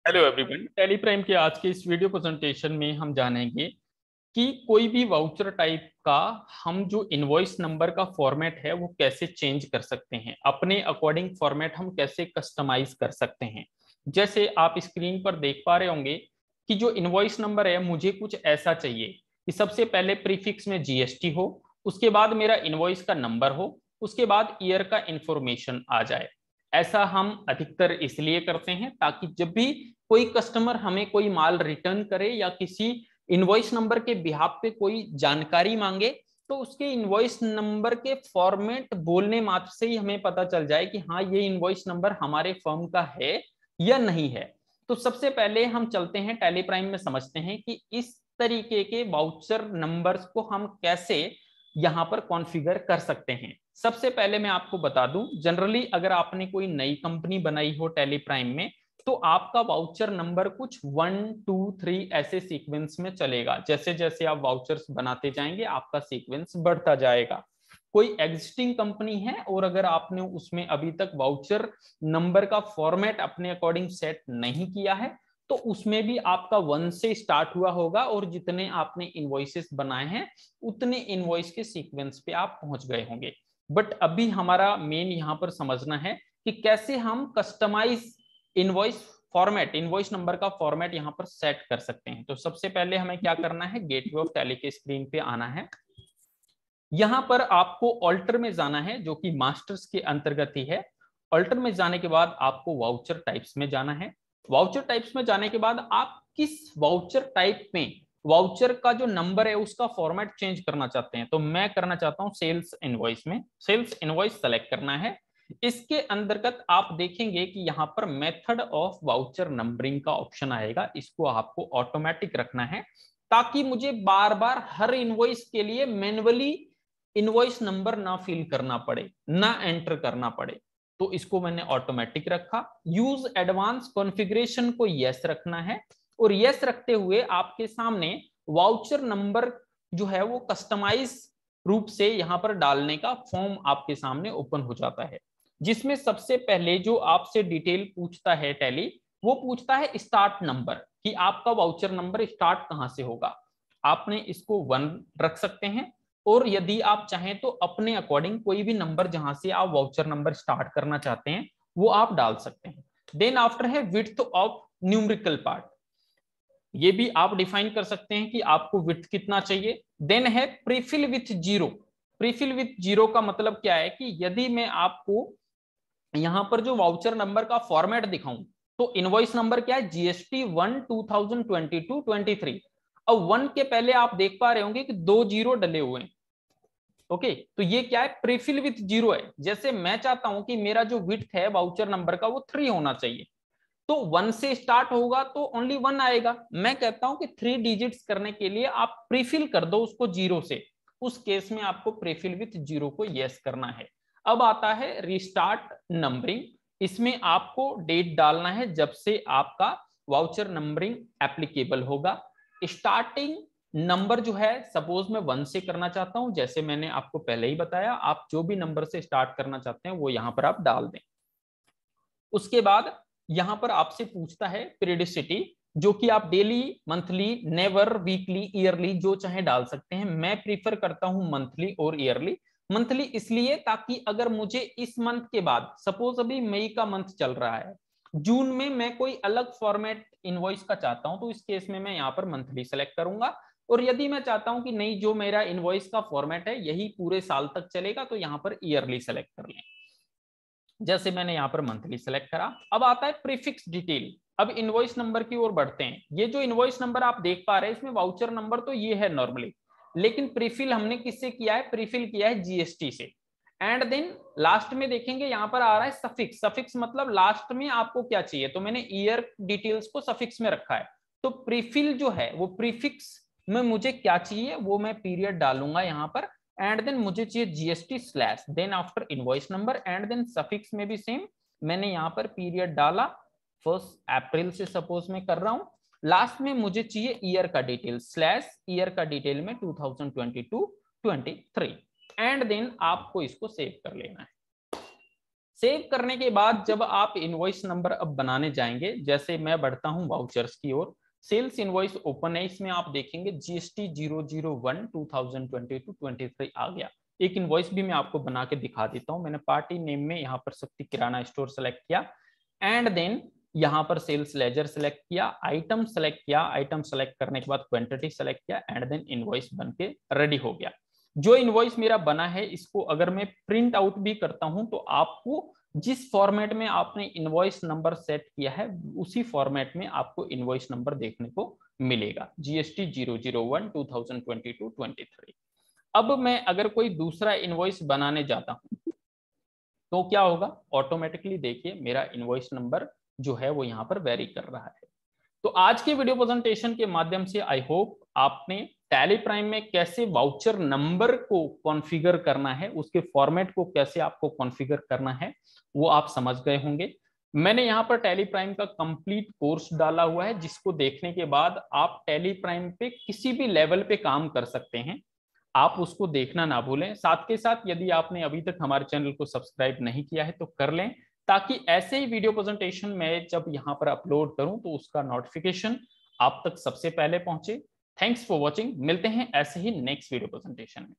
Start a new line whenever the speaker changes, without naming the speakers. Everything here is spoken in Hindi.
हेलो एवरीवन, टैली प्राइम के आज के इस वीडियो प्रेजेंटेशन में हम जानेंगे कि कोई भी वाउचर टाइप का हम जो इनवॉइस नंबर का फॉर्मेट है वो कैसे चेंज कर सकते हैं, अपने अकॉर्डिंग फॉर्मेट हम कैसे कस्टमाइज कर सकते हैं। जैसे आप स्क्रीन पर देख पा रहे होंगे कि जो इनवॉइस नंबर है मुझे कुछ ऐसा चाहिए कि सबसे पहले प्रीफिक्स में जीएसटी हो, उसके बाद मेरा इनवॉइस का नंबर हो, उसके बाद ईयर का इंफॉर्मेशन आ जाए। ऐसा हम अधिकतर इसलिए करते हैं ताकि जब भी कोई कस्टमर हमें कोई माल रिटर्न करे या किसी इनवॉइस नंबर के बिहाफ पे कोई जानकारी मांगे तो उसके इनवॉइस नंबर के फॉर्मेट बोलने मात्र से ही हमें पता चल जाए कि हाँ ये इनवॉइस नंबर हमारे फर्म का है या नहीं है। तो सबसे पहले हम चलते हैं टैली प्राइम में, समझते हैं कि इस तरीके के वाउचर नंबर्स को हम कैसे यहां पर कॉन्फ़िगर कर सकते हैं। सबसे पहले मैं आपको बता दूं, जनरली अगर आपने कोई नई कंपनी बनाई हो टैली प्राइम में तो आपका वाउचर नंबर कुछ 1 2 3 ऐसे सीक्वेंस में चलेगा। जैसे जैसे आप वाउचर्स बनाते जाएंगे आपका सीक्वेंस बढ़ता जाएगा। कोई एग्जिस्टिंग कंपनी है और अगर आपने उसमें अभी तक वाउचर नंबर का फॉर्मेट अपने अकॉर्डिंग सेट नहीं किया है तो उसमें भी आपका 1 से स्टार्ट हुआ होगा और जितने आपने इनवॉइसेस बनाए हैं उतने इनवॉइस के सीक्वेंस पे आप पहुंच गए होंगे। बट अभी हमारा मेन यहां पर समझना है कि कैसे हम customize invoice format, invoice number का फॉर्मेट यहां पर सेट कर सकते हैं। तो सबसे पहले हमें क्या करना है, गेटवे ऑफ टैली के स्क्रीन पे आना है। यहां पर आपको ऑल्टर में जाना है जो कि मास्टर्स के अंतर्गत ही है। ऑल्टर में जाने के बाद आपको वाउचर टाइप्स में जाना है। वाउचर टाइप्स में जाने के बाद आप किस वाउचर टाइप में वाउचर का जो नंबर है उसका फॉर्मेट चेंज करना चाहते हैं। तो मैं करना चाहता हूं सेल्स इनवॉइस में, सेल्स इनवॉइस सेलेक्ट करना है। इसके अंतर्गत आप देखेंगे कि यहाँ पर मेथड ऑफ वाउचर नंबरिंग का ऑप्शन आएगा, इसको आपको ऑटोमेटिक रखना है ताकि मुझे बार बार हर इनवॉइस के लिए मैन्युअली इनवॉइस नंबर ना फिल करना पड़े, ना एंटर करना पड़े। तो इसको मैंने ऑटोमेटिक रखा। यूज एडवांस कॉन्फ़िगरेशन को यस रखना है और यस रखते हुए आपके सामने वाउचर नंबर जो है वो कस्टमाइज रूप से यहां पर डालने का फॉर्म आपके सामने ओपन हो जाता है, जिसमें सबसे पहले जो आपसे डिटेल पूछता है टैली, वो पूछता है स्टार्ट नंबर कि आपका वाउचर नंबर स्टार्ट कहां से होगा। आपने इसको 1 रख सकते हैं और यदि आप चाहें तो अपने अकॉर्डिंग कोई भी नंबर जहां से आप वाउचर नंबर स्टार्ट करना चाहते हैं वो आप डाल सकते हैं। देन आफ्टर है विड्थ ऑफ न्यूमेरिकल पार्ट, ये भी आप डिफाइन कर सकते हैं कि आपको विड्थ कितना चाहिए। देन है prefill with zero. Prefill with zero का मतलब क्या है कि यदि मैं आपको यहां पर जो वाउचर नंबर का फॉर्मेट दिखाऊं तो इनवॉइस नंबर क्या है, जीएसटी 1 2022-23। अब 1 के पहले आप देख पा रहे होंगे कि 2 जीरो डले हुए हैं। ओके, तो ये क्या है, प्रीफिल विथ जीरो है। जैसे मैं चाहता हूं कि मेरा जो विड्थ है वाउचर नंबर का वो 3 होना चाहिए, तो 1 से स्टार्ट होगा तो ओनली 1 आएगा। मैं कहता हूं कि 3 डिजिट्स करने के लिए आप प्रीफिल कर दो उसको जीरो से, उस केस में आपको प्रीफिल विथ जीरो को यस करना है। अब आता है रिस्टार्ट नंबरिंग। इसमें आपको डेट डालना है जब से आपका वाउचर नंबरिंग एप्लीकेबल होगा। स्टार्टिंग नंबर जो है सपोज मैं 1 से करना चाहता हूं, जैसे मैंने आपको पहले ही बताया, आप जो भी नंबर से स्टार्ट करना चाहते हैं वो यहां पर आप डाल दें। उसके बाद यहां पर आपसे पूछता है पीरियडिसिटी, जो कि आप daily, monthly, never, weekly, yearly जो चाहे डाल सकते हैं। मैं प्रीफर करता हूं मंथली और ईयरली। मंथली इसलिए ताकि अगर मुझे इस मंथ के बाद, सपोज अभी मई का मंथ चल रहा है, जून में मैं कोई अलग फॉर्मेट इनवॉइस का चाहता हूं तो इस केस में मैं यहाँ पर मंथली सेलेक्ट करूंगा। और यदि मैं चाहता हूं कि नहीं जो मेरा इनवॉइस का फॉर्मेट है यही पूरे साल तक चलेगा तो यहाँ पर ईयरली सेलेक्ट कर लें। जैसे मैंने यहां पर मंथली सेलेक्ट करा। अब आता है प्रीफिक्स डिटेल। अब इनवॉइस नंबर की ओर बढ़ते हैं। ये जो इनवॉइस नंबर आप देख पा रहे हैं इसमें वाउचर नंबर तो ये है नॉर्मली, लेकिन प्रीफिल हमने किससे किया है, प्रीफिल किया है जीएसटी से। एंड देन लास्ट में देखेंगे यहां पर आ रहा है सफिक्स। सफिक्स मतलब लास्ट में आपको क्या चाहिए, तो मैंने ईयर डिटेल्स को सफिक्स में रखा है। तो प्रीफिल जो है वो प्रीफिक्स में मुझे क्या चाहिए वो मैं पीरियड डालूंगा यहां पर। एंड देन मुझे चाहिए GST slash, then after invoice number, and then suffix में भी सेम मैंने यहां पर पीरियड डाला। 1 अप्रैल से सपोज मैं कर रहा हूं। लास्ट में मुझे चाहिए ईयर का डिटेल, स्लैश ईयर का डिटेल में 2022-23। एंड देन आपको इसको सेव कर लेना है। सेव करने के बाद जब आप इनवॉइस नंबर अब बनाने जाएंगे, जैसे मैं बढ़ता हूं वाउचर्स की ओर, सेल्स इनवॉइस ओपन है, इसमें आप देखेंगे GST 001 2022-23 आ गया। एक इनवॉइस भी मैं आपको बना के दिखा देता हूं। मैंने पार्टी नेम में यहाँ पर शक्ति किराना स्टोर सेलेक्ट किया एंड देन यहाँ पर सेल्स लेजर सेलेक्ट किया, आइटम सेलेक्ट किया, आइटम सेलेक्ट करने के बाद क्वांटिटी सेलेक्ट किया एंड देन इनवॉइस बन के रेडी हो गया। जो इनवॉइस मेरा बना है इसको अगर मैं प्रिंट आउट भी करता हूं तो आपको जिस फॉर्मेट में आपने इनवॉइस नंबर सेट किया है उसी फॉर्मेट में आपको इनवॉइस नंबर देखने को मिलेगा, GST 001 2022-23। अब मैं अगर कोई दूसरा इनवॉइस बनाने जाता हूं तो क्या होगा, ऑटोमेटिकली देखिए मेरा इनवॉइस नंबर जो है वो यहाँ पर वेरी कर रहा है। तो आज के वीडियो प्रेजेंटेशन के माध्यम से आई होप आपने टैली प्राइम में कैसे वाउचर नंबर को कॉन्फ़िगर करना है, उसके फॉर्मेट को कैसे आपको कॉन्फ़िगर करना है वो आप समझ गए होंगे। मैंने यहाँ पर टैली प्राइम का कंप्लीट कोर्स डाला हुआ है जिसको देखने के बाद आप टैली प्राइम पे किसी भी लेवल पे काम कर सकते हैं, आप उसको देखना ना भूलें। साथ के साथ यदि आपने अभी तक हमारे चैनल को सब्सक्राइब नहीं किया है तो कर लें, ताकि ऐसे ही वीडियो प्रेजेंटेशन मैं जब यहाँ पर अपलोड करूं तो उसका नोटिफिकेशन आप तक सबसे पहले पहुंचे। थैंक्स फॉर वॉचिंग, मिलते हैं ऐसे ही नेक्स्ट वीडियो प्रेजेंटेशन में।